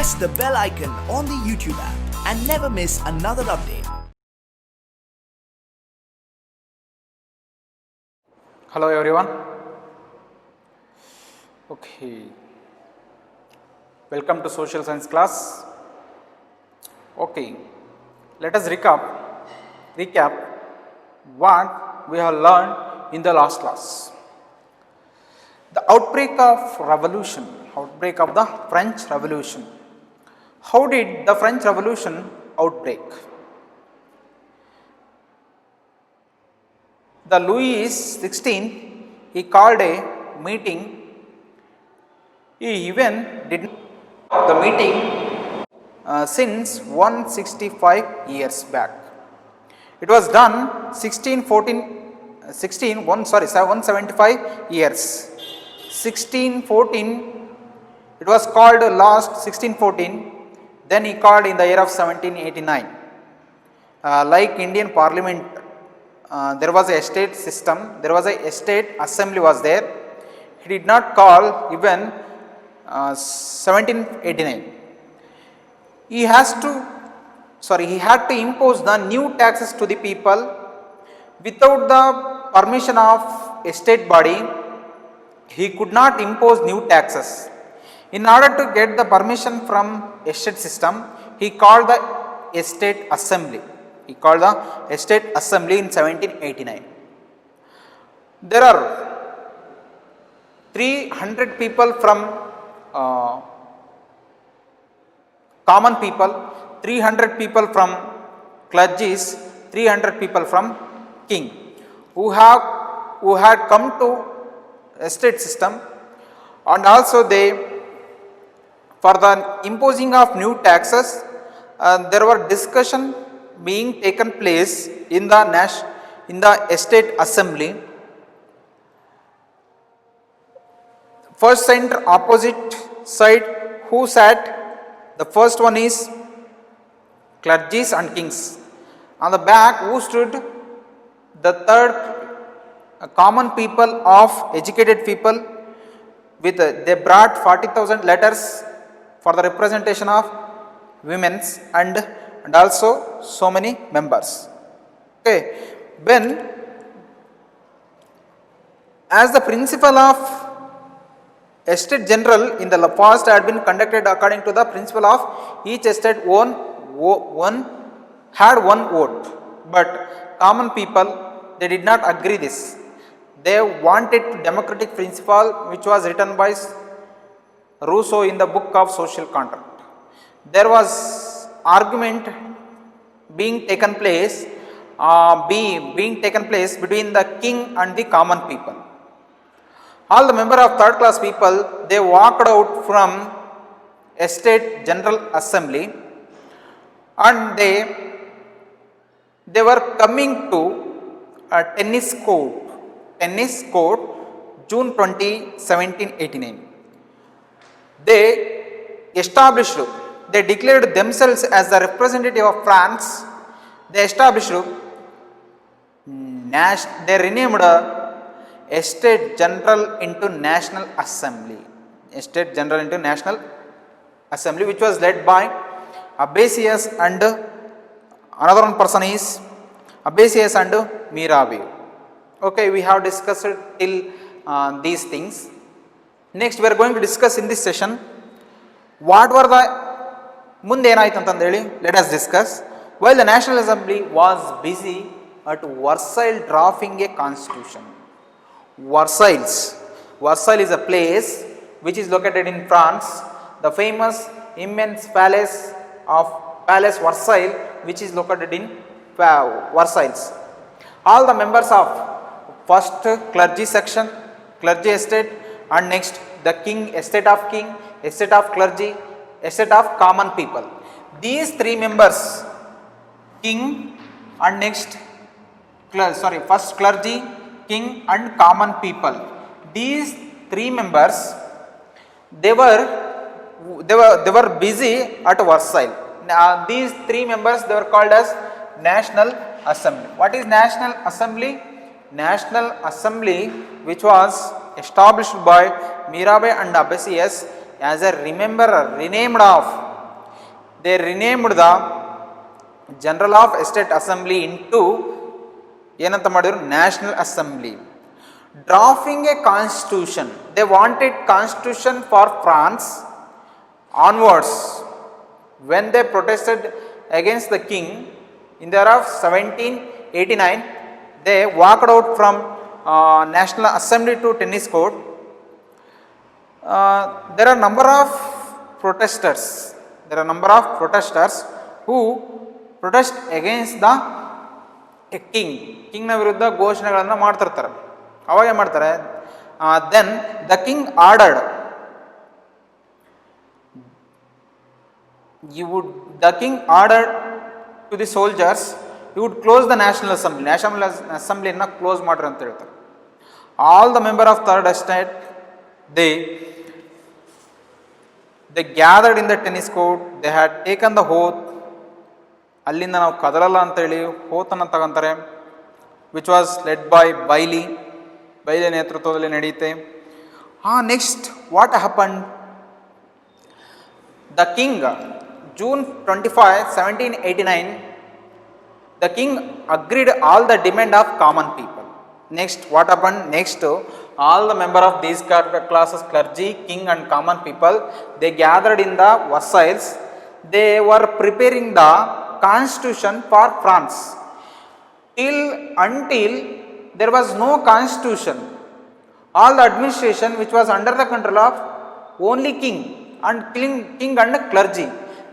press the bell icon on the YouTube app and never miss another update. Hello everyone. Okay. Welcome to social science class. Okay. Let us recap what we have learned in the last class. The outbreak of the French Revolution. How did the French Revolution outbreak? The Louis XVI, he called a meeting. He even did the meeting since 165 years back. It was done 175 years. 1614, it was called last 1614, then he called in the year of 1789. Like Indian Parliament, there was a state system, there was a state assembly was there. He did not call even 1789. He had to impose the new taxes to the people without the permission of a state body. He could not impose new taxes. In order to get the permission from a state system, he called the estate assembly. In 1789. There are 300 people from common people, 300 people from clergies, 300 people from king who had come to estate system, and also for the imposing of new taxes, there were discussion being taken place in the estate assembly. First center opposite side, who sat? The first one is clergies and kings. On the back, who stood? The third, common people of educated people. They brought 40,000 letters for the representation of women's and also so many members. Okay, when as the principle of estate general in the past had been conducted according to the principle of each estate had one vote, but common people, they did not agree this. They wanted democratic principle, which was written by Rousseau in the book of Social Contract. There was argument being taken place between the king and the common people. All the member of third class people, they walked out from estate general assembly, and they were coming to a tennis court, June 20, 1789. They declared themselves as the representative of France. They renamed Estate General into National Assembly. Which was led by Abbesius, and another one person is Abbesius and Mirabeau. Okay, we have discussed till these things. Next, we are going to discuss in this session what were the ಮುಂದೆ ಏನಾಯ್ತು ಅಂತಂದೇಳಿ. Let us discuss. While the National Assembly was busy at Versailles drafting a constitution. Versailles is a place which is located in France. The famous immense palace Versailles, which is located in Versailles. All the members of first clergy section, clergy estate, and next the king, estate of king, estate of clergy, estate of common people. These three members, king and next first clergy, king and common people. These three members, they were busy at Versailles. These three members, they were called as National Assembly. What is National Assembly? National Assembly, which was established by Mirabeau and Abbesius as a renamed of they renamed the General of State Assembly into ಏನಂತ ಮಾಡಿದ್ರು national assembly. Drafting A constitution, they wanted constitution for France onwards when they protested against the king in the year of 1789. They walked out from National Assembly to Tennis Court. There are number of protesters. There are number of protesters who protest against the king. ಕಿಂಗ್ನ ವಿರುದ್ಧ ಘೋಷಣೆಗಳನ್ನು ಮಾಡ್ತಿರ್ತಾರೆ. ಅವಾಗ ಏನು ಮಾಡ್ತಾರೆ, then the king ordered, the king ordered to the soldiers, you would close the National Assembly. National Assemblyಯನ್ನು close ಮಾಡ್ರಿ ಅಂತ ಹೇಳ್ತಾರೆ. All the member of third estate, they gathered in the tennis court. They had taken the oath. ಅಲ್ಲಿಂದ ನಾವು ಕದಲಲ್ಲ ಅಂತೇಳಿ ಓತನ್ನು ತಗೊಂತಾರೆ, which was LED by ಬೈಲಿ ನೇತೃತ್ವದಲ್ಲಿ ನಡೆಯುತ್ತೆ. Next what happen, the king June 25, 1789, the king agreed all the demand of common people. Next, what happened? Next, all the member of these classes, clergy, king and common people, they gathered in the Versailles. They were preparing the constitution for France. Until there was no constitution, all the administration which was under the control of only king and clergy,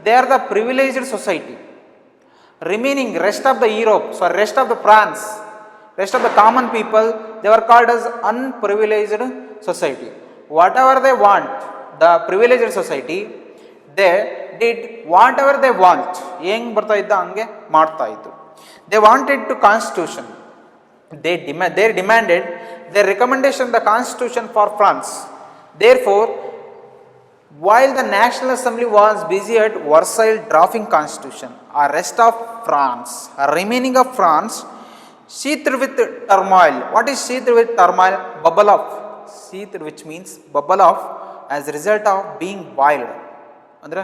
they are the privileged society. Remaining rest of the Europe, rest of the France, rest of the common people, they were called as unprivileged society. Whatever they want, the privileged society, they did whatever they want. ಹೆಂಗ್ ಬರ್ತಾ ಇದ್ದ ಹಂಗೆ ಮಾಡ್ತಾ ಇತ್ತು. They wanted to constitution. They demanded their recommendation the constitution for France. Therefore, while the National Assembly was busy at Versailles drafting constitution, a rest of France, a remaining of France, seethed with turmoil. What is seethed with turmoil? Bubble up. Seethed, which means bubble up as a result of being boiled. ಅಂದರೆ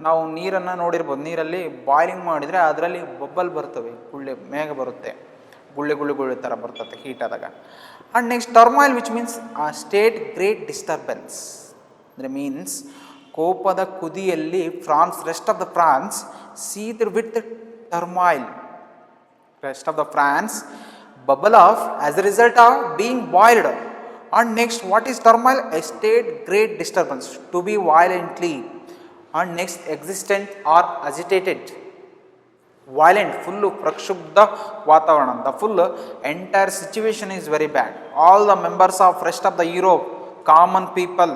ನಾವು ನೀರನ್ನು ನೋಡಿರ್ಬೋದು, ನೀರಲ್ಲಿ boiling ಮಾಡಿದರೆ ಅದರಲ್ಲಿ bubble ಬರ್ತವೆ, ಮೇಘ ಬರುತ್ತೆ, ಗುಳ್ಳೆ ಥರ ಬರ್ತದೆ ಹೀಟ್ ಆದಾಗ. And next turmoil, which means a state great disturbance, ಅಂದರೆ ಮೀನ್ಸ್ ಕೋಪದ ಕುದಿಯಲ್ಲಿ rest of the France seethed with turmoil, rest of the France bubble off as a result of being boiled. And next what is turmoil? A state great disturbance, to be violently. And next existent or agitated, violent, full ಪ್ರಕ್ಷುಬ್ಧ ವಾತಾವರಣ. The full entire situation is very bad. All the members of rest of the Europe, common people,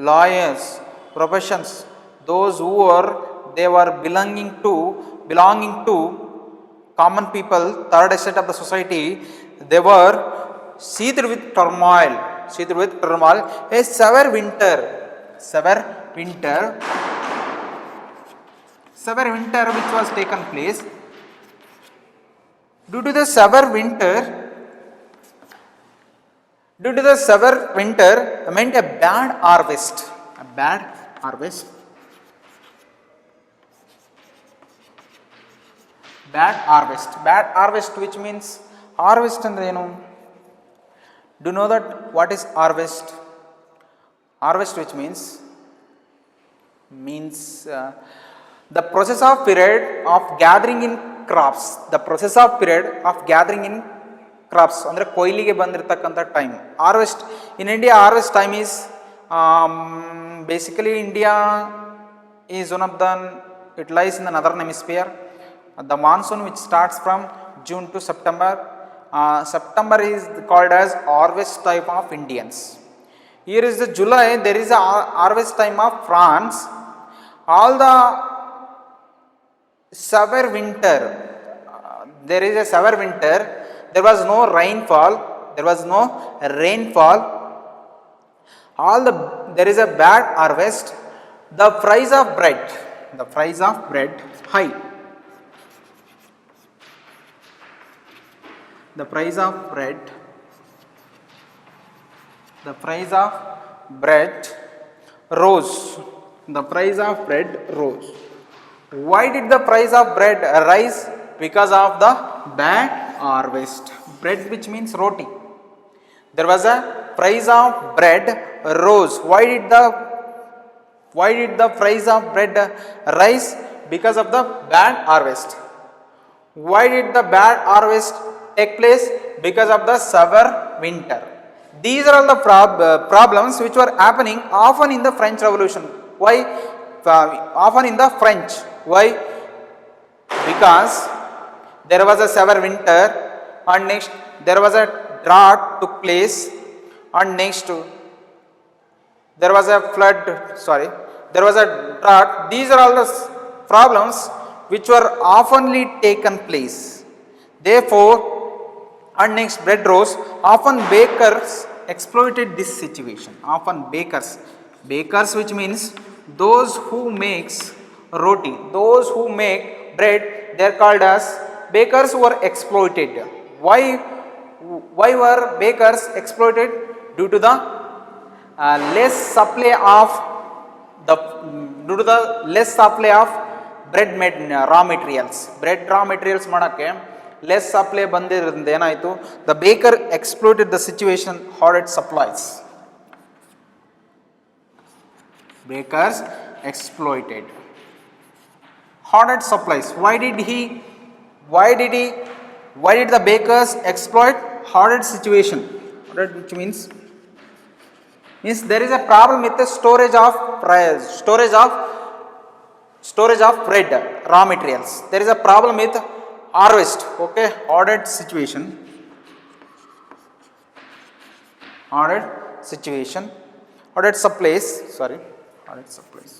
lawyers, professions, those who were belonging to common people, third estate of the society, they were seethed with turmoil. A severe winter which was taken place. Due to the severe winter meant a bad harvest. Bad harvest, which means harvest ಅಂದ್ರೆ ಏನು? Do you know that what is harvest? Harvest, which means the process of period of gathering in crops. ಅಂದರೆ ಕೊಯ್ಲಿಗೆ ಬಂದಿರತಕ್ಕಂಥ time. Harvest in India, harvest time is basically India is one of the, it lies in the northern hemisphere. The monsoon which starts from June to September. September is called as harvest time of Indians. Here is the July, there is a harvest time of France. All the severe winter, there is a severe winter, there was no rainfall, there is a bad harvest. The price of bread high. The price of bread rose. Why did the price of bread rise? Because of the bad harvest. Bread, which means roti. There was a price of bread rose. Why did the price of bread rise? Because of the bad harvest. Why did the bad harvest take place? Because of the severe winter. These are all the problems which were happening often in the French Revolution. Why? Often in the French. Why? Because there was a severe winter, and next there was a drought took place, and next there was a flood. Sorry, there was a drought. These are all the problems which were oftenly taken place. Therefore, and next bread rose. Often bakers exploited this situation. Often bakers, which means those who makes roti, those who make bread, they are called as bakers who were exploited. Why were bakers exploited? Due to the less supply of bread made raw materials. Bread raw materials ಮಾಡಕ್ಕೆ less supply ಬಂದಿರೋದ್ರಿಂದ ಏನಾಯಿತು, the baker exploited the situation, hoarded supplies. Bakers exploited hoarded supplies. Why did the bakers exploit hoarded situation? Hoarded, which means there is a problem with the storage of bread raw materials. There is a problem with harvest. Okay, hoarded situation. Hoarded supplies. Sorry, hoarded supplies.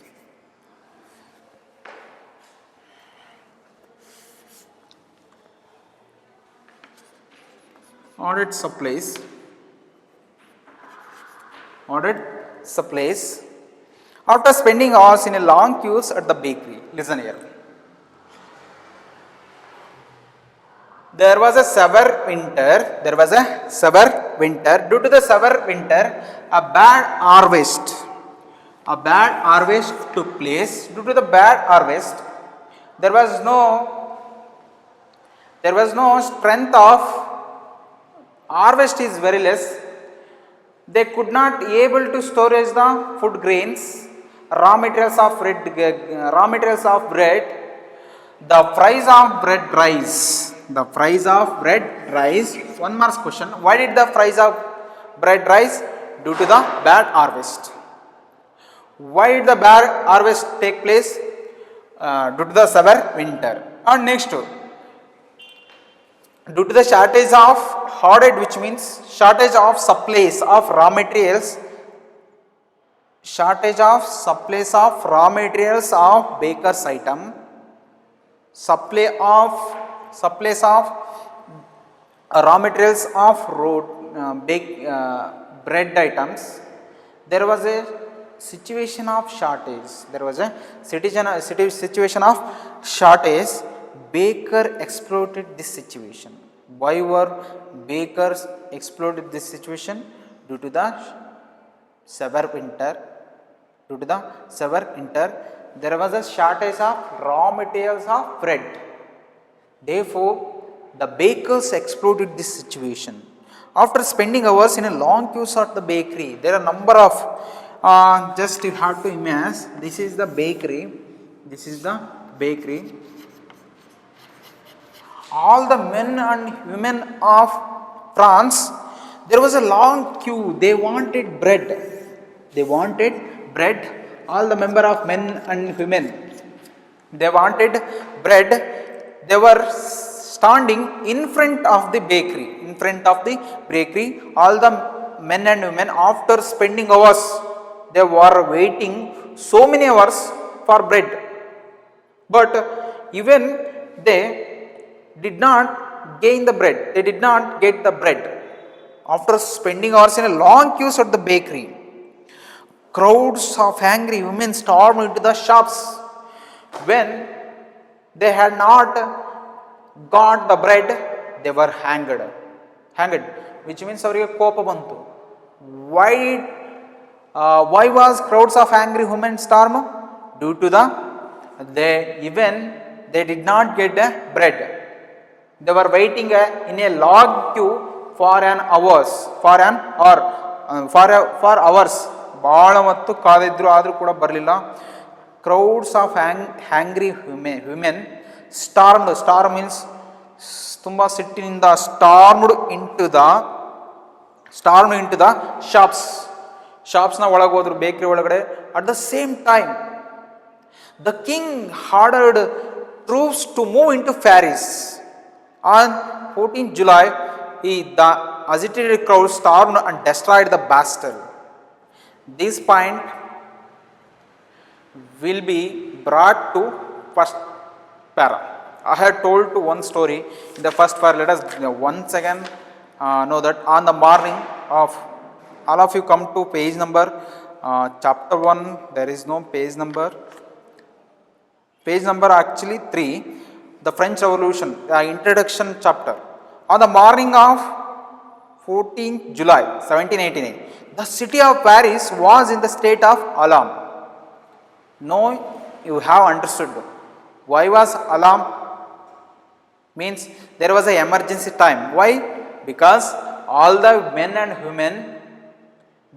Hoarded supplies. After spending hours in a long queues at the bakery. Listen here. There was a severe winter. Due to the severe winter, a bad harvest took place. Due to the bad harvest, there was no strength of harvest is very less. They could not able to storage the food grains, raw materials of bread. The price of bread rise. One more question. Why did the price of bread rise? Due to the bad harvest. Why did the bad harvest take place? Due to the severe winter. And next, due to the shortage of hoarded, which means shortage of supplies of raw materials. Shortage of supplies of raw materials of baker's item. Supplies of raw materials of bread items. There was a situation of shortage. Baker exploited this situation. Why were bakers exploited this situation? Due to the severe winter. There was a shortage of raw materials of bread. Therefore, the bakers exploited this situation. After spending hours in a long queues at the bakery, there are number of just you have to imagine. This is the bakery. All the men and women of France, there was a long queue. They wanted bread. All the member of men and women, they wanted bread. They were standing in front of the bakery. All the men and women, after spending hours, they were waiting so many hours for bread. But even they did not gain the bread. They did not get the bread. After spending hours in a long queues at the bakery, crowds of angry women stormed into the shops. When they had not got the bread, they were hanged, which means avರಿಗೆ ಕೋಪ ಬಂತು. Why was crowds of angry women storm? Due to the they did not get bread. They were waiting in a long queue for an hours, for hours. ಭಾಳ ಮತ್ತು ಕಾದಿದ್ರು ಆದರೂ ಕೂಡ ಬರಲಿಲ್ಲ. Crowds of ಹ್ಯಾಂಗ್ರಿ women storm means ತುಂಬ ಸಿಟ್ಟಿನಿಂದ ಸ್ಟಾರ್ಮ್ಡ್ into the ಶಾಪ್ಸ್ನ ಒಳಗೆ ಹೋದ್ರು, ಬೇಕ್ರಿ ಒಳಗಡೆ. At the same time the king ordered troops to move into Paris. On 14th July, the agitated crowd stormed and destroyed the Bastille. This point will be brought to first para. I had told to one story in the first para. Let us once again know that on the morning of, all of you come to page number chapter 1. There is no page number. Page number actually 3, the French Revolution, the introduction chapter. On the morning of 14th July 1789, the city of Paris was in the state of alarm. Now you have understood why was alarm? Means there was an emergency time. Why? Because all the men and women,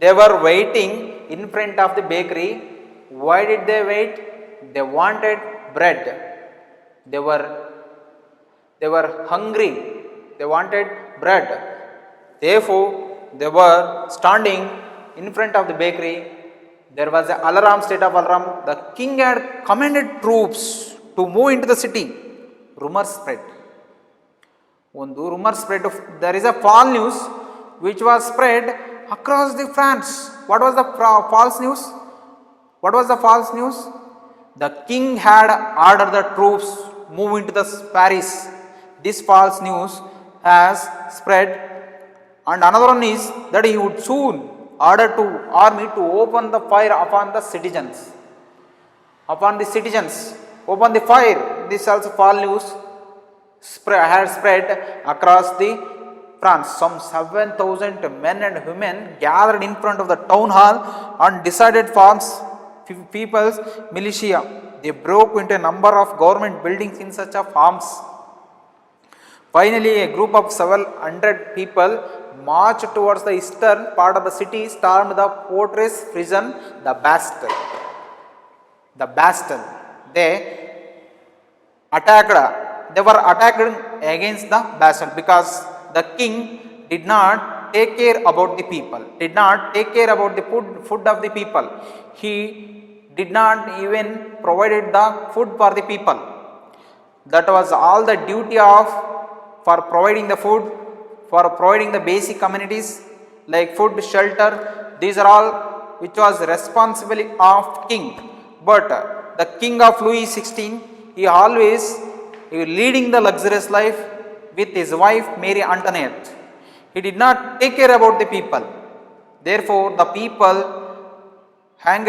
they were waiting in front of the bakery. Why did they wait? They wanted bread. They were hungry. They wanted bread. Therefore, they were standing in front of the bakery. There was an alarm, state of alarm. The king had commanded troops to move into the city. Rumor spread. There is a false news which was spread across the France. What was the false news? What was the false news? The king had ordered the troops move into the Paris. This false news has spread, and another one is that he would soon order to army to open the fire upon the citizens. Open the fire. This also false news had spread across the France. Some 7,000 men and women gathered in front of the town hall and decided forms people's militia. They broke into a number of government buildings in search of arms. Finally, a group of several hundred people marched towards the eastern part of the city, stormed the fortress prison, the Bastille. They were attacked against the Bastille because the king did not take care about the people, did not take care about the food of the people. He did not even provided the food for the people. That was all the duty for providing the food, for providing the basic amenities like food, shelter. These are all which was responsibility of king. But the king of Louis XVI, he was leading the luxurious life with his wife Mary Antoinette. He did not take care about the people. Therefore, the people hanged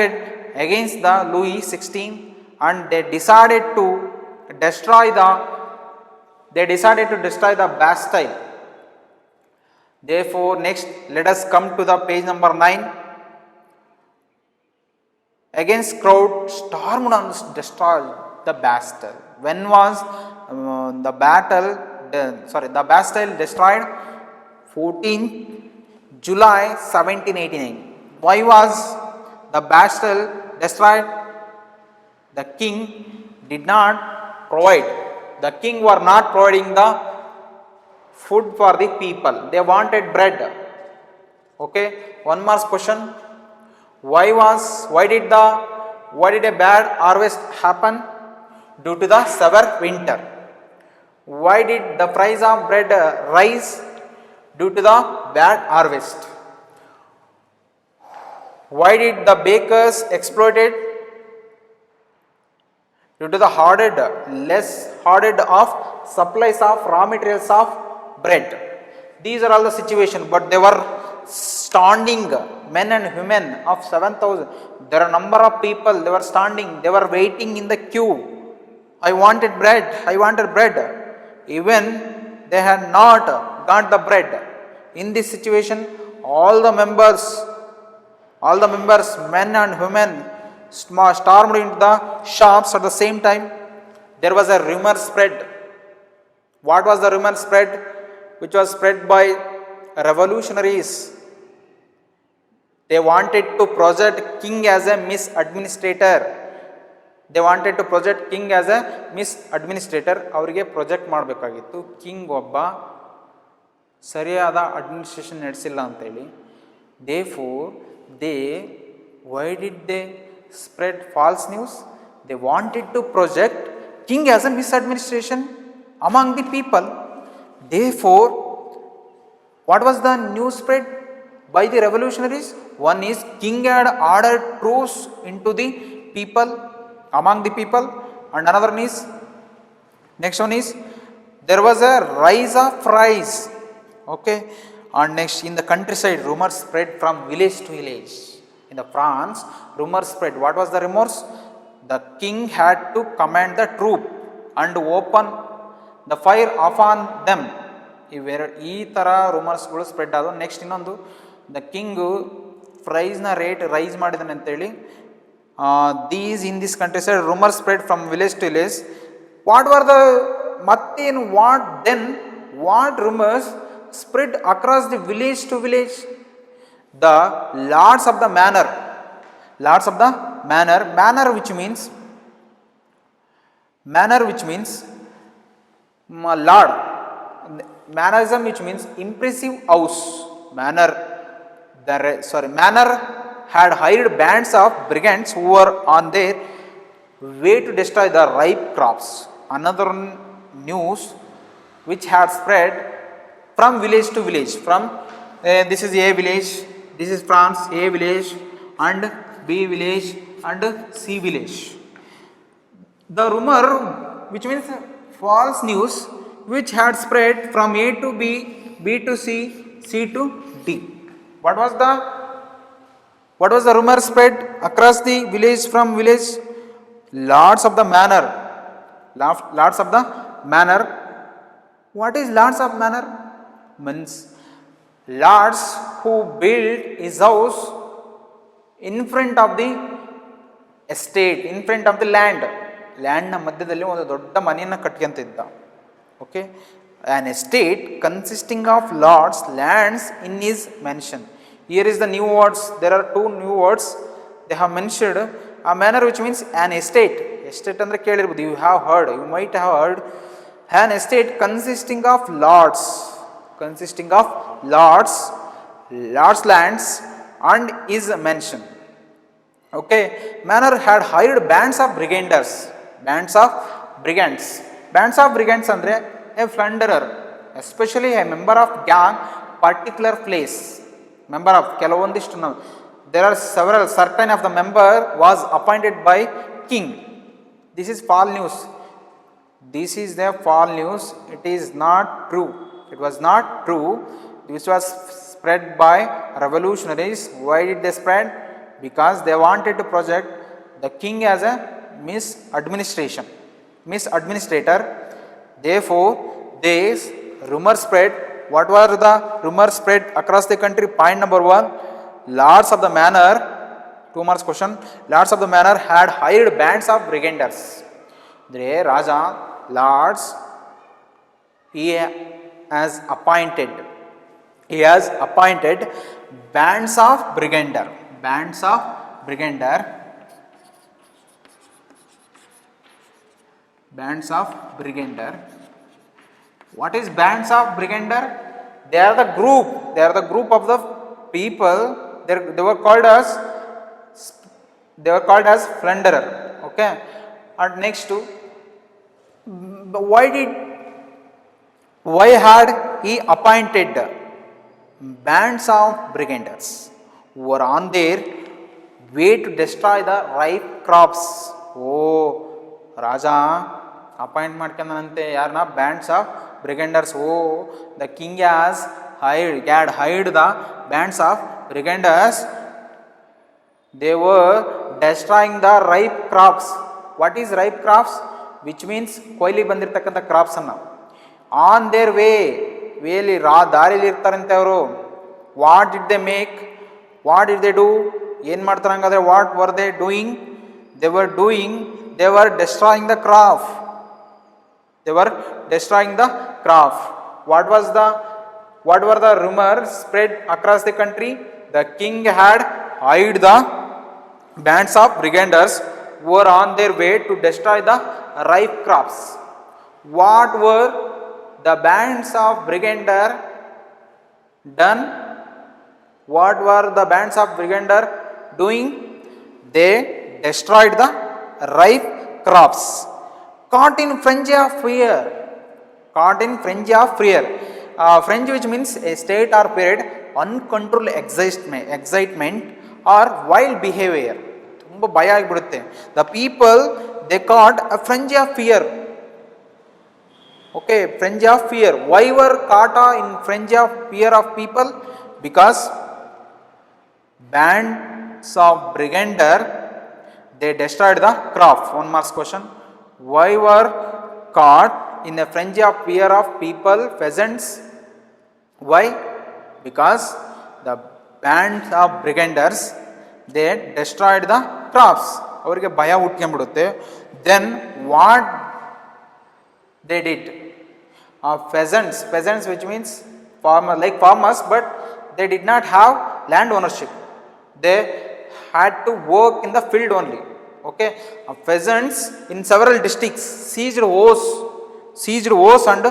against the Louis XVI, and they decided to destroy the Bastille. Therefore, next let us come to the page number 9. Against crowd stormed and destroyed the Bastille. When was the Bastille destroyed? 14th July 1789. Why was the Bastille destroyed? The king did not provide. The king were not providing the food for the people. They wanted bread. Okay. One more question. Why did a bad harvest happen? Due to the severe winter. Why did the price of bread rise? Due to the bad harvest. Why did the bakers exploited? Due to the less hoarded of supplies of raw materials of bread. These are all the situation, but they were standing, men and women of 7,000. There are number of people, they were standing, they were waiting in the queue. I wanted bread. Even they had not got the bread. In this situation, all the members, men and women, stormed into the shops at the same time. There was a rumor spread. What was the rumor spread? Which was spread by revolutionaries. They wanted to project king as a misadministrator. They wanted to project king as a misadministrator. ಅವರಿಗೆ project ಮಾಡಬೇಕಾಗಿತ್ತು king ಒಬ್ಬ ಸರಿಯಾದ administration ನಡೆಸಿಲ್ಲ ಅಂತೇಳಿ. Therefore, why did they spread false news? They wanted to project king as a misadministration among the people. Therefore, what was the news spread by the revolutionaries? One is king had ordered troops into the people, among the people, and another is, next one is, there was a rise of price. Okay, and next, in the countryside, rumors spread from village to village. In the France, rumors spread. What was the rumors? The king had to command the troop and open the fire upon them. ಈ ಥರ ರೂಮರ್ಸ್ಗಳು spread ಆದವು. Next ಇನ್ನೊಂದು, the king ಪ್ರೈಸ್ನ rate rise ಮಾಡಿದಾನೆ ಅಂತೇಳಿ. These in this countryside rumour spread from village to village. What were the ಮತ್ತೇನು what rumours spread across the village to village? The lords of the manor, which means lord, mannerism, which means impressive house. Manor had hired bands of brigands who were on their way to destroy the ripe crops. Another news which had spread from village to village. From this is A village, this is France, A village and B village and C village. The rumor, which means false news, which had spread from A to B, B to C, C to D. What was the rumor spread across the village from village? Lords of the manor. What is lords of manor? Means lords who built his house in front of the estate, in front of the land. ಲ್ಯಾಂಡ್ನ ಮಧ್ಯದಲ್ಲಿ ಒಂದು ದೊಡ್ಡ ಮನೆಯನ್ನು ಕಟ್ಕೊಂತಿದ್ದ. Okay, an estate consisting of lords lands in his mansion. Here is the new words. There are two new words they have mentioned. A manor, which means an estate. Estate ಅಂದ್ರೆ ಕೇಳಿರ್ಬೋದು, you might have heard. An estate consisting of lords lands and is mentioned. Okay, manor had hired bands of brigands andre a plunderer, especially a member of gang, particular place, member of ಕೆಲವೊಂದಿಷ್ಟು ನಾವು, there are several, certain of the member was appointed by king. This is false news. This is the false news. It is not true. It was not true. This was spread by revolutionaries. Why did they spread? Because they wanted to project the king as a misadministrator. Therefore, this rumor spread. What were the rumors spread across the country? Point number 1, lords of the manor. 2 marks question. Lords of the manor had hired bands of brigands. Andre Raja, lords, he has appointed bands of brigander. What is bands of brigander? They are the group of the people. They were called as plunderer. Okay, and next to, why had he appointed bands of brigands who were on their way to destroy the ripe crops? Oh, Raja appoint ಮಾಡ್ಕೊಂಡಂತೆ ಯಾರನ್ನ? Bands of brigands. The king had hired the bands of brigands. They were destroying the ripe crops. What is ripe crops? Which means ಕೊಯ್ಲಿ ಬಂದಿರತಕ್ಕಂಥ crops ಅನ್ನ. On their way, ವೇಲಿ ದಾರಿಲಿ ಇರ್ತಾರಂತೆ ಅವರು. What did they make? What did they do? ಏನು ಮಾಡ್ತಾರೆ ಹಂಗಾದ್ರೆ? What were they doing? they were doing, they were destroying the crop. They were destroying the crop. What were the rumors spread across the country? The king had hired the bands of brigands who were on their way to destroy the ripe crops. What were the bands of brigander done? What were the bands of brigander doing? They destroyed the ripe crops. Caught in frenzy of fear. Caught in frenzy of fear. Frenzy, which means a state or period uncontrolled excitement or wild behavior. The people, they caught a frenzy of fear. Okay, frenzy of fear. Why were caught in frenzy of fear of people? Because bands of brigander, they destroyed the crop. One more question. Why were caught in a frenzy of fear of people, peasants? Why? Because the bands of brigands, they destroyed the crops. Then what they did? Peasants, which means farmers, but they did not have land ownership. They had to work in the field only. Okay, peasants in several districts seized hoes and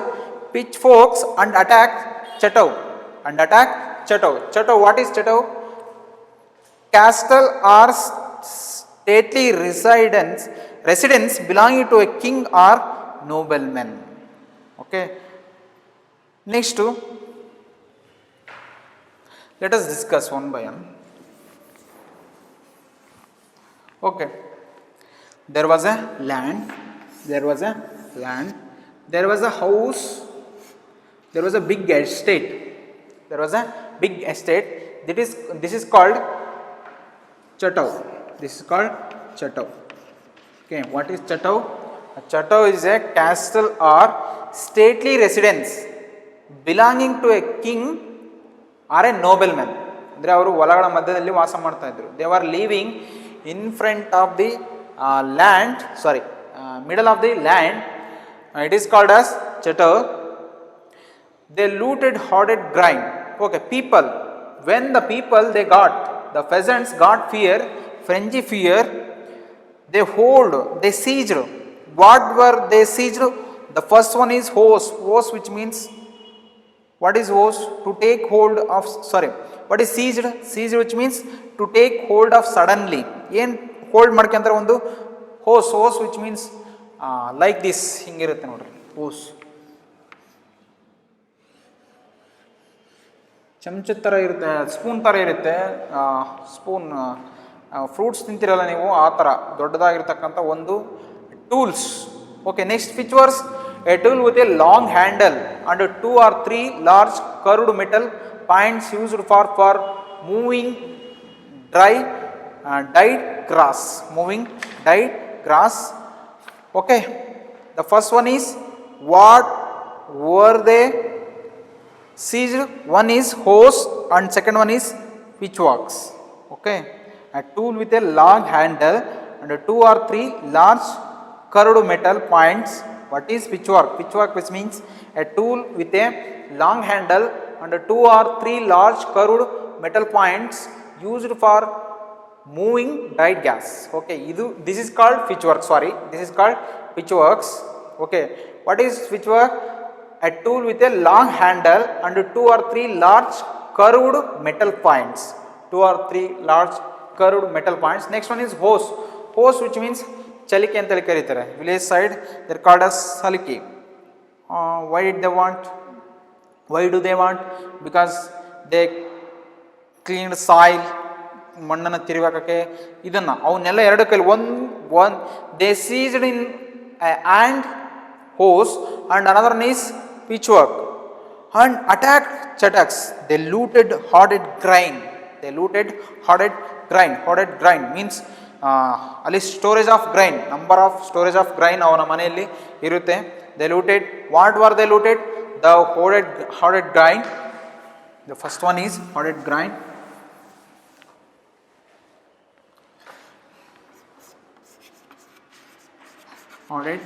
pitchforks and attacked Chetau. Chetau, what is Chetau? Castle or stately residence belonging to a king or nobleman. Okay. Next, let us discuss one by one. Okay. There was a land. There was a house. There was a big estate. This is called Chetau. Okay, what is Chetau? Chetau is a castle or stately residence belonging to a king or a nobleman. They were living in front of the middle of the land. It is called as Chetau. They looted hoarded grain. Okay, when the peasants got frenzy fear, they seized. What were they seized? The first one is hose, which means, what is hose? To take hold of, what is seized? Seized, which means to take hold of suddenly. Hold madkantara ಒಂದು hose, which means like this, ಹಿಂಗಿರುತ್ತೆ ನೋಡ್ರಿ hose. ಚಮಚದ ಥರ ಇರುತ್ತೆ, spoon ಥರ ಇರುತ್ತೆ. Fruits ತಿಂತಿರಲ್ಲ ನೀವು, ಆ ಥರ ದೊಡ್ಡದಾಗಿರ್ತಕ್ಕಂಥ ಒಂದು tools. Okay, next pitchforks, a tool with a long handle and 2 or 3 large curved metal points used for moving dyed grass. Okay, the first one is, what were they seized? One is hose and second one is pitchforks. Okay, a tool with a long handle and 2 or 3 large curved metal points. What is pitchfork? Pitchfork, which means a tool with a long handle and 2 or 3 large curved metal points used for moving dyed gas. Okay, this is called pitchfork. This is called pitchforks. Okay, what is pitchfork? A tool with a long handle and 2 or 3 large curved metal points. 2 or 3 large curved metal points. Next one is hose, which means chaliki ಅಂತ ಕರೀತಾರೆ. Village side they are called as saliki. Why do they want? Because they cleaned soil, ಮಣ್ಣನ್ನು ತಿರುವಾಕಕ್ಕೆ ಇದನ್ನ ಅವನ್ನೆಲ್ಲ ಎರಡು ಕೈಲಿ one they seized in and hose and another is pitchfork and attacked Chetaks. They looted hoarded grain. Hoarded grain means ಅಲ್ಲಿ storage of grain, number of storage of grain ಅವನ ಮನೆಯಲ್ಲಿ ಇರುತ್ತೆ. They looted. What were they looted? The hoarded grain. The first one is hoarded grain. Hoarded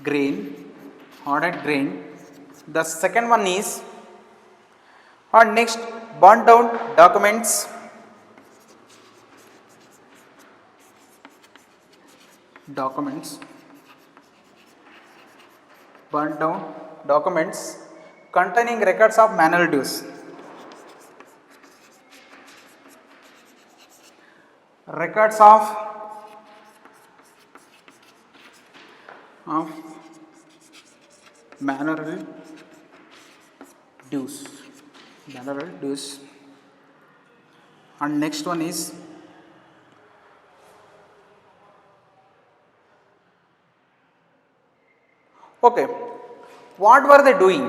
grain. The second one is, and next, burnt down documents. Burnt down documents containing records of manual dues. Records of manual dues. And next one is, okay, what were they doing?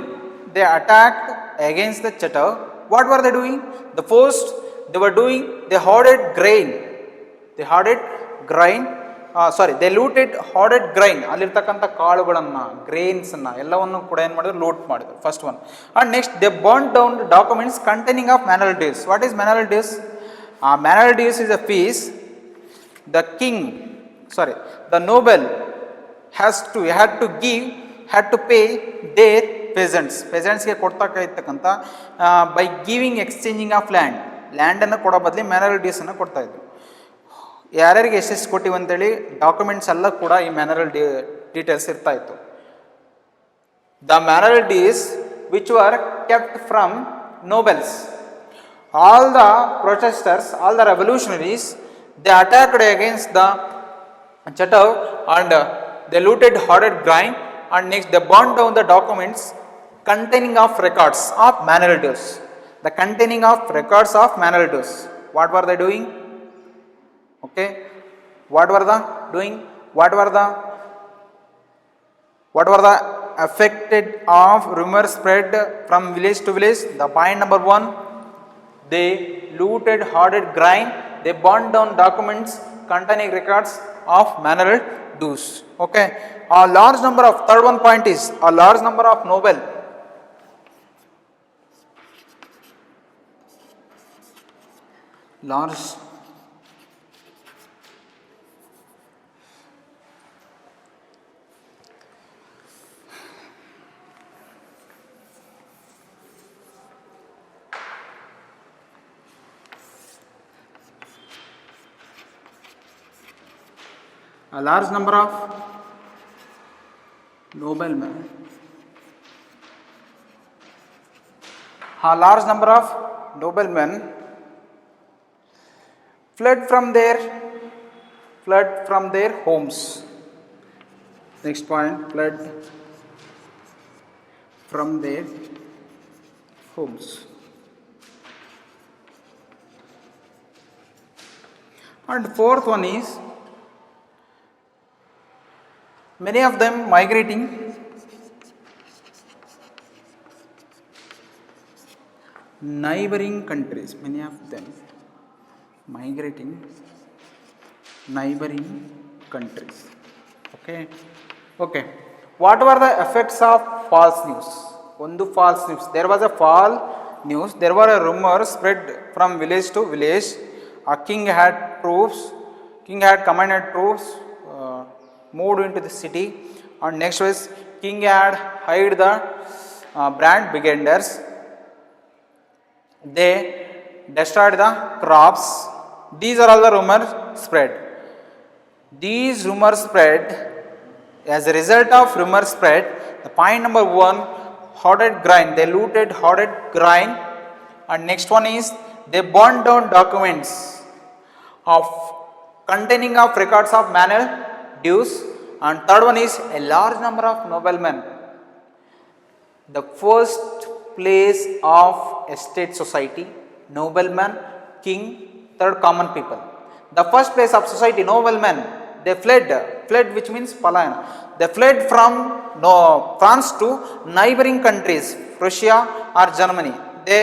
They attacked against the Chetar. What were they doing? The first they were doing, they hoarded grain. They looted hoarded grain. ಅಲ್ಲಿರ್ತಕ್ಕಂಥ ಕಾಳುಗಳನ್ನು, ಗ್ರೇನ್ಸನ್ನು ಎಲ್ಲವನ್ನು ಕೂಡ ಏನು ಮಾಡಿದ್ರು, loot ಮಾಡಿದ್ರು. First one. And next they burn down documents containing of manorial dues. What is manorial dues? Manorial dues is a fees the noble had to pay their peasantsಗೆ ಕೊಡ್ತಕ್ಕಂಥ by giving exchanging of ಲ್ಯಾಂಡನ್ನು ಕೊಡೋ ಬದಲಿ manual ಡ್ಯೂಸನ್ನು ಕೊಡ್ತಾ ಇದ್ರು. ಯಾರ್ಯಾರಿಗೆ ಎಷ್ಟೆಷ್ಟು ಕೊಟ್ಟಿವಿ ಅಂತೇಳಿ ಡಾಕ್ಯುಮೆಂಟ್ಸ್ ಎಲ್ಲ ಕೂಡ ಈ ಮ್ಯಾನುವಲ್ ಡೀಟೇಲ್ಸ್ ಇರ್ತಾ ಇತ್ತು. The manual dues which were kept from nobles. All the protesters, all the revolutionaries, they attacked against the Chetar and they looted hoarded grain, and next they burned down the documents containing of records of manual dues. The containing of records of manual dues. What were they doing? Okay, what were the doing? What were the affected of rumor spread from village to village? The point number 1, they looted hoarded grain, they burned down documents containing records of manual dues. Okay, a large number of, third one point is, a large number of noble a large number of noblemen, fled from their homes. Next point, fled from their homes. And fourth one is, many of them migrating neighboring countries. Okay. What were the effects of false news? False news. There was a false news. There were a rumor spread from village to village. A king had commanded troops moved into the city, and next was king had hired the brand beginners. They destroyed the crops. These are all the rumors spread. As a result of rumor spread, the point number 1, hoarded grain. They looted hoarded grain, and next one is they burned down documents of containing of records of manual dues, and third one is a large number of noblemen. The first place of estate society, noblemen, king, third common people. The first place of society, noblemen, they fled which means palayana. They fled from France to neighboring countries, Prussia or Germany. They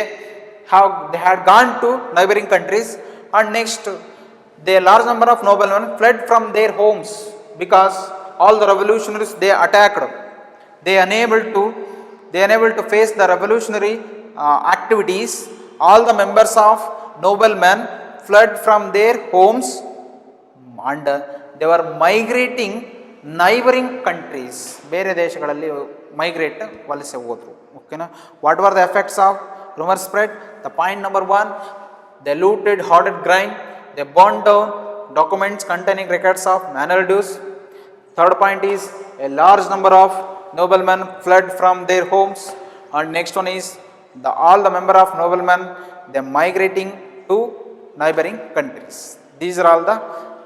had gone to neighboring countries, and next the large number of noblemen fled from their homes because all the revolutionaries they attacked. They unable to face the revolutionary activities. All the members of noblemen fled from their homes, and they were migrating neighbouring countries, ಬೇರೆ ದೇಶಗಳಲ್ಲಿ migrate ವಲಸೆ ಹೋದರು. ಓಕೆನಾ. What are the effects of rumour spread? The point number 1, they looted hoarded grain, they burned down documents containing records of manual dues. Third point is a large number of noblemen fled from their homes. And next one is all the member of noblemen, they migrating to neighboring countries. These are all the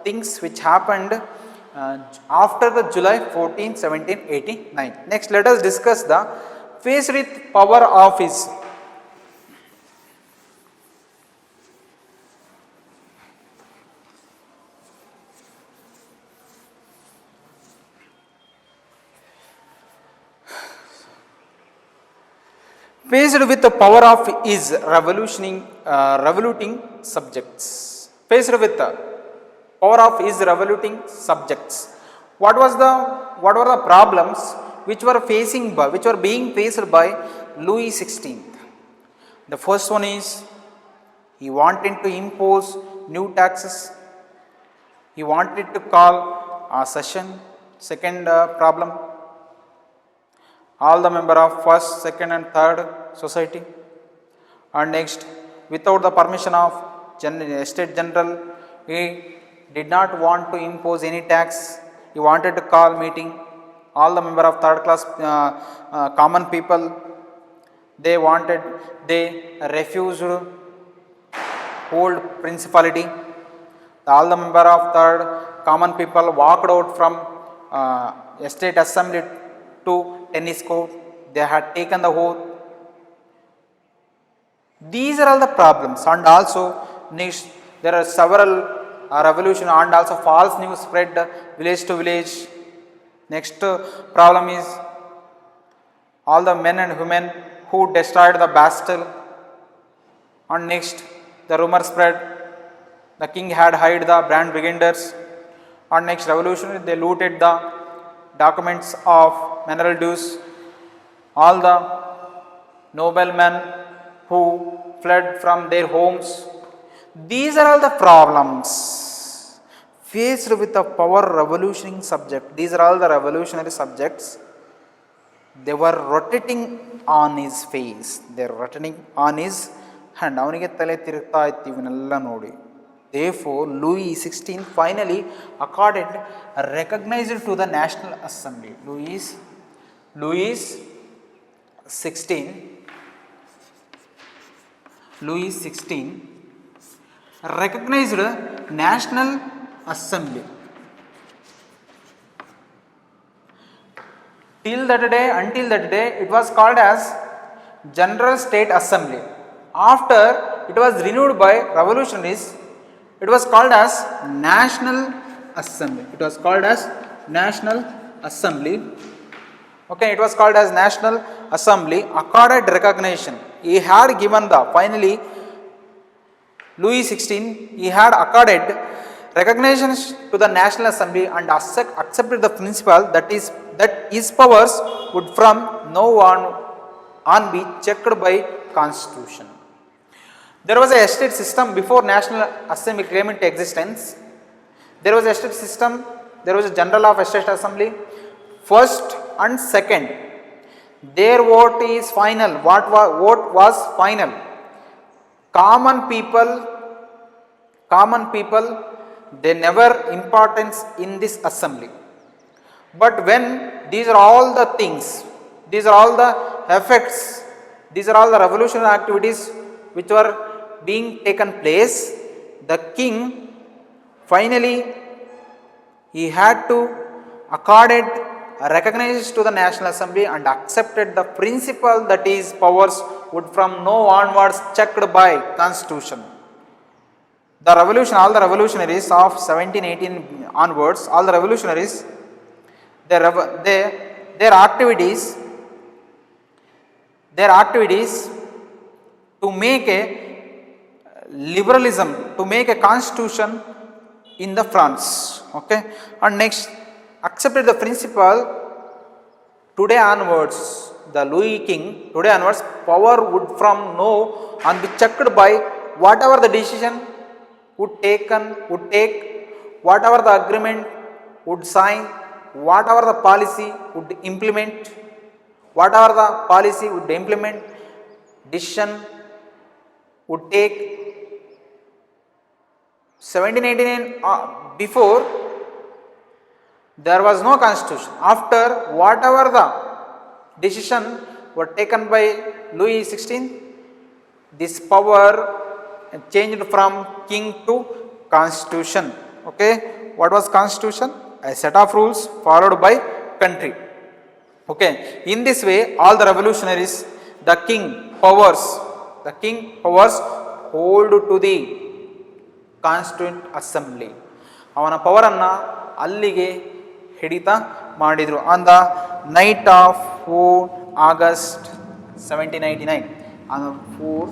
things which happened after the July 14, 1789. Next, let us discuss the faced with power of his. Faced with the power of his revoluting subjects. Faced with the power of his revoluting subjects. What were the problems which were being faced by Louis XVI? The first one is he wanted to impose new taxes. He wanted to call a session. Second problem, all the member of first, second and third society. And next, without the permission of State General, he did not want to impose any tax. He wanted to call meeting. All the member of third class common people, they refused old principality. All the member of third common people walked out from State Assembly to tennis court. They had taken the oath. These are all the problems. And also next, there are several revolution and also false news spread village to village. Next problem is all the men and women who destroyed the Bastille. And next, the rumor spread the king had hired the Brand Brigaders. And next revolution, they looted the documents of mineral dues. All the noblemen who fled from their homes. These are all the problems faced with the power revolutioning subject. These are all the revolutionary subjects. They were rotating on his face. They are rotating on his hand. ಅವನಿಗೆ ತಲೆ ತಿರುಗ್ತಾ ಇತ್ತು ಇವನ್ನೆಲ್ಲ ನೋಡಿ. Therefore, Louis XVI finally recognized to the National Assembly. Louis XVI recognized National Assembly. Until that day, it was called as General State Assembly. After it was renewed by revolutionaries, it was called as National Assembly. Okay, it was called as National Assembly. Accorded recognition. He had given finally Louis XVI, he had accorded recognition to the National Assembly and accepted the principle that his powers would from now on be checked by Constitution. There was a estate system before National Assembly came into existence. There was a estate system, there was a General of Estate Assembly. First and second, their vote is final. What vote was final? Common people, they never importance in this assembly. But when these are all the things, these are all the effects, these are all the revolutionary activities which were being taken place, the king finally he had to accorded recognized to the National Assembly and accepted the principle that his powers would from now onwards checked by Constitution. The revolution, all the revolutionaries of 1718 onwards, all the revolutionaries, their activities to make a liberalism, to make a constitution in the France. Okay, and next accepted the principle. Today onwards, the Louis King, today onwards, power would from now on be checked by whatever the decision would take, whatever the agreement would sign, whatever the policy would implement, whatever the policy would implement, decision would take 1789. Before there was no constitution. After whatever the decision were taken by Louis XVI, this power changed from king to constitution. Okay, what was constitution? A set of rules followed by country. Okay, in this way all the revolutionaries, the king powers hold to the constituent assembly, ಅವನ ಪವರನ್ನು ಅಲ್ಲಿಗೆ ಹಿಡಿತ ಮಾಡಿದರು. On the knight of 4 August 1789, on 4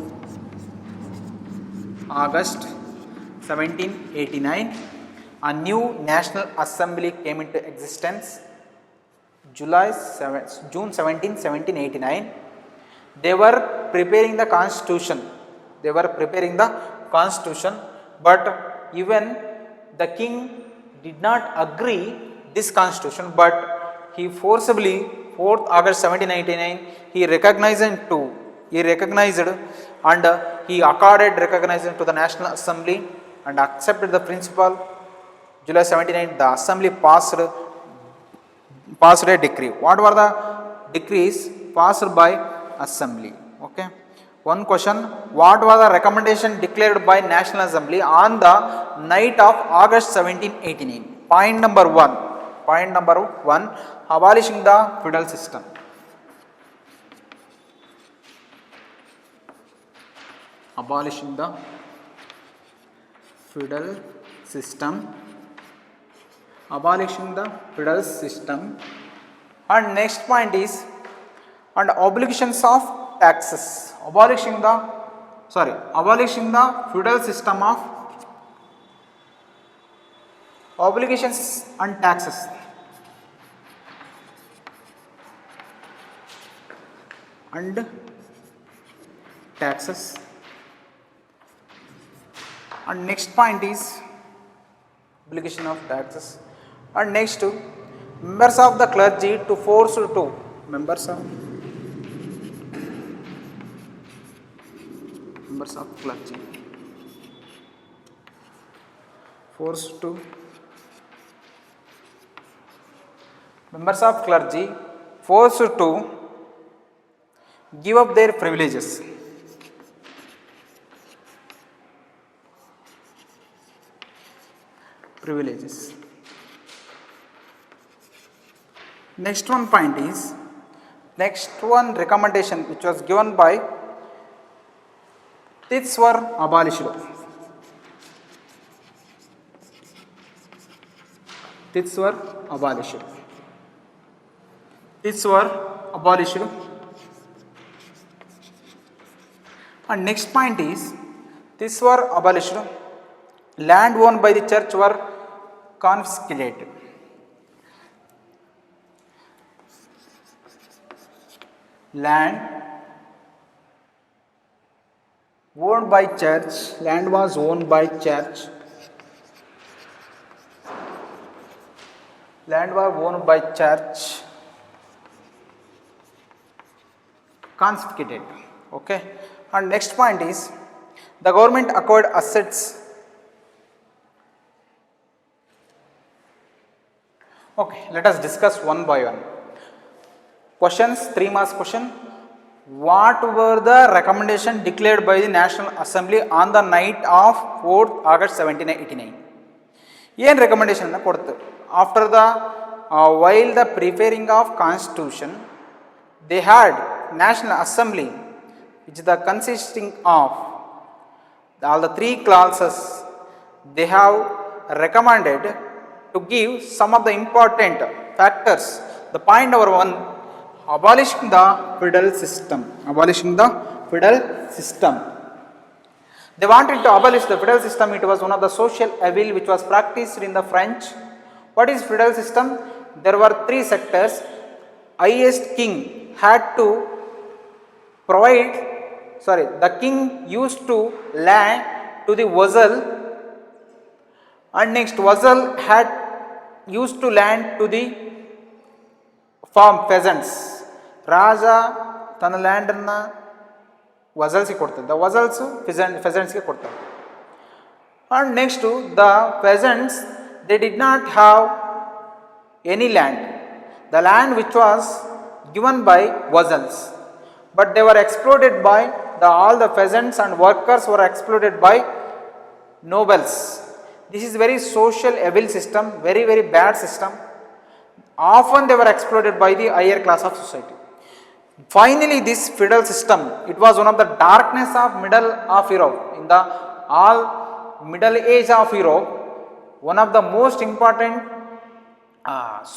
August 1789, a new national assembly came into existence. June 17, 1789. They were preparing the constitution. But even the king did not agree this constitution, but he forcibly 4th August 1789 he recognized and he accorded recognition to the National Assembly and accepted the principle. July 79 the assembly passed a decree. What were the decrees passed by assembly? Okay, one question, what was the recommendation declared by National Assembly on the night of August 1789? Point number 1, abolishing the feudal system. Abolishing the feudal system. And next point is and obligations of taxes. Abolishing the feudal system of obligations and taxes. And next point is obligation of taxes. And next to members of the clergy to force to members of clergy forced to give up their privileges. Next one recommendation which was given by tithes were abolished. And next point is tithes were abolished. Land owned by the church were confiscated. Land was owned by church. Confiscated. Okay. And next point is the government acquired assets. Okay, let us discuss one by one. Questions, 3 marks question. What were the recommendation declared by the National Assembly on the night of 4th August 1789? ಏನು recommendation ಕೊಡ್ತಾರೆ? After the while the preparing of constitution, they had National Assembly, which is the consisting of all the 3 clauses. They have recommended to give some of the important factors. The point number 1, abolishing the feudal system. They wanted to abolish the feudal system. It was one of the social evil which was practiced in the French. What is feudal system? There were 3 sectors. Highest king had to provide, the king used to land to the vassal, and next vassal had used to land to the farm peasants. ರಾಜ ತನ್ನ ಲ್ಯಾಂಡನ್ನು ವಜಲ್ಸ್ಗೆ ಕೊಡ್ತಾರೆ, the vassals ಫೆಸೆಂಟ್ಸ್ಗೆ ಕೊಡ್ತಾರೆ. And next the peasants they did not have any land. The land which was given by vazals, but they were exploited by all the peasants, and workers were exploited by nobles. This is very social evil system, very very bad system. Often they were exploited by the higher class of society. Finally this feudal system, it was one of the darkness of middle of Europe. In the all middle age of Europe, one of the most important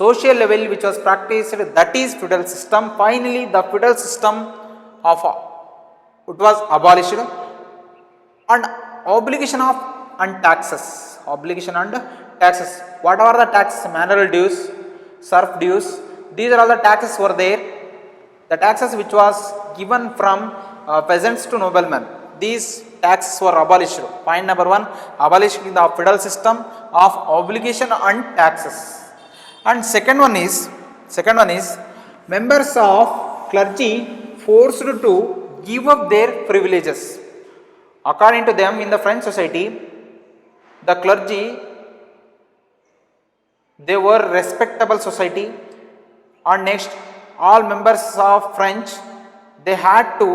social level which was practiced, that is feudal system. Finally the feudal system of it was abolished, and obligation of and taxes, obligation and taxes, whatever the taxes, mineral dues, serf dues, these are all the taxes were there. The taxes which was given from peasants to noblemen, these taxes were abolished. Point number 1, abolishing the feudal system of obligation and taxes. And second one is members of clergy forced to give up their privileges. According to them, in the French society, the clergy, they were respectable society, and next all members of French, they had to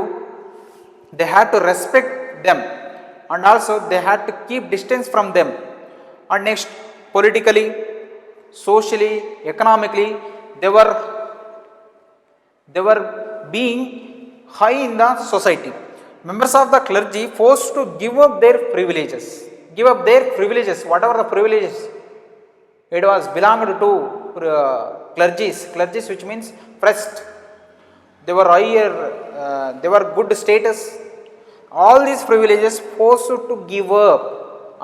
respect them, and also they had to keep distance from them. And next, politically, socially, economically, they were being high in the society. Members of the clergy forced to give up their privileges. Whatever the privileges, it was belonged to clergies, which means pressed. They were higher, they were good status. All these privileges forced to give up.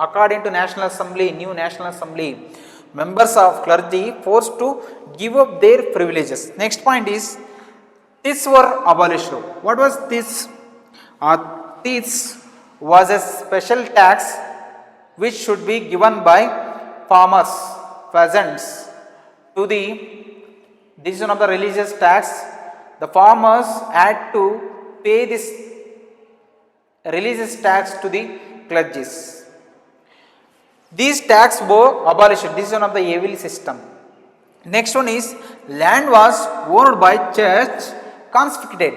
According to National Assembly, new National Assembly, members of clergy forced to give up their privileges. Next point is, these were abolished. What was this? This was a special tax which should be given by farmers, peasants to the, this is one of the religious tax. The farmers had to pay this religious tax to the clergies. These tax were abolished. This is one of the evil system. Next one is, land was owned by church confiscated.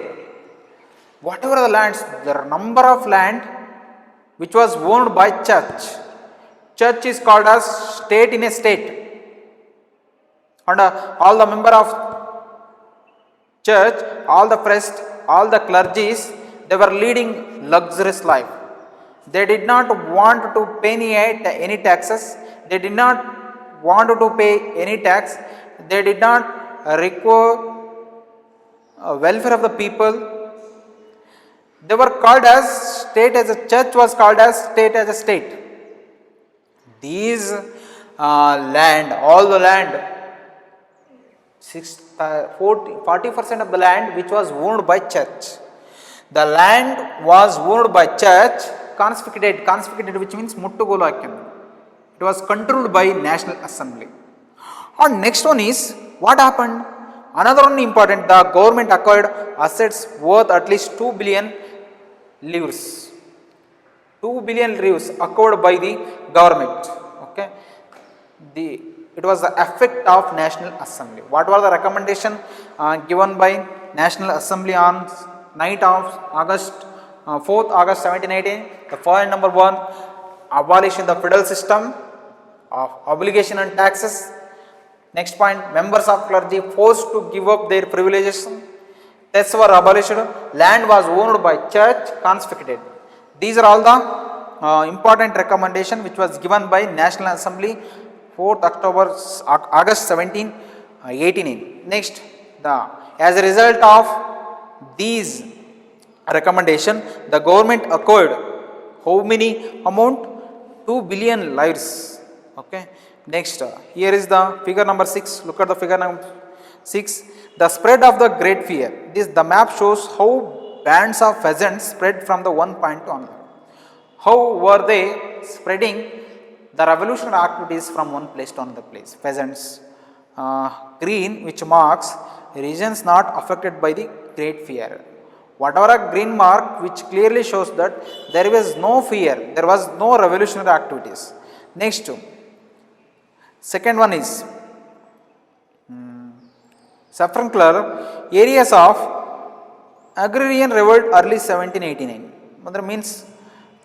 Whatever the lands, there are number of land which was owned by church. Church is called as state in a state, and all the member of church, all the priest, all the clergies, they were leading luxurious life. They did not want to pay any taxes. They did not want to pay any tax. They did not require welfare of the people. They were called as state, as a church was called as state as a state. These land, all the land, 40% of the land which was owned by church. The land was owned by church, confiscated, which means muttugolu hakkindi. It was controlled by National Assembly. And next one is, what happened? Another one important, the government acquired assets worth at least 2 billion livres. 2 billion livres acquired by the government. Okay, it was the effect of National Assembly. What was the recommendation given by National Assembly on night of August 4th August 1718? The point number 1, abolition the feudal system of obligation and taxes. Next point, members of clergy forced to give up their privileges. Taxes were abolished. Land was owned by church, confiscated. These are all the important recommendation which was given by National Assembly 4th August 1718. Next, as a result of these recommendation, the government acquired how many amount? 2 billion lives. Okay. Next, here is the figure number 6. Look at the figure number 6. The spread of the Great Fear. The map shows how bands of peasants spread from the one point to another. How were they spreading the revolutionary activities from one place to another place? Peasants. Green, which marks regions not affected by the Great Fear. Whatever a green mark which clearly shows that there was no fear, there was no revolutionary activities. Next, second one is saffron color, areas of agrarian revolt early 1789. Mother means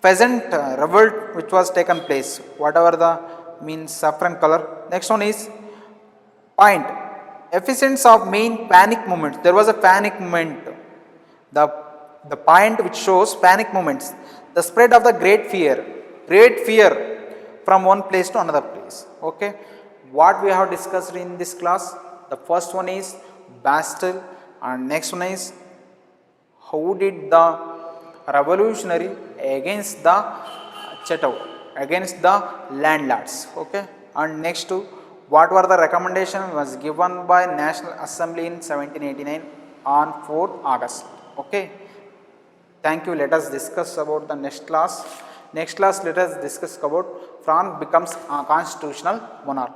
peasant revolt which was taken place. Whatever the means saffron color. Next one is point. Efficiency of main panic movements. There was a panic movement. The point which shows panic movements. The spread of the great fear from one place to another place. Okay. What we have discussed in this class? The first one is Bastille, and next one is how did the revolutionary against the chattel, against the landlords. Okay. And next to what were the recommendation was given by National Assembly in 1789 on 4th August. Okay. Thank you. Let us discuss about the next class. Next class, let us discuss about France becomes a constitutional monarch.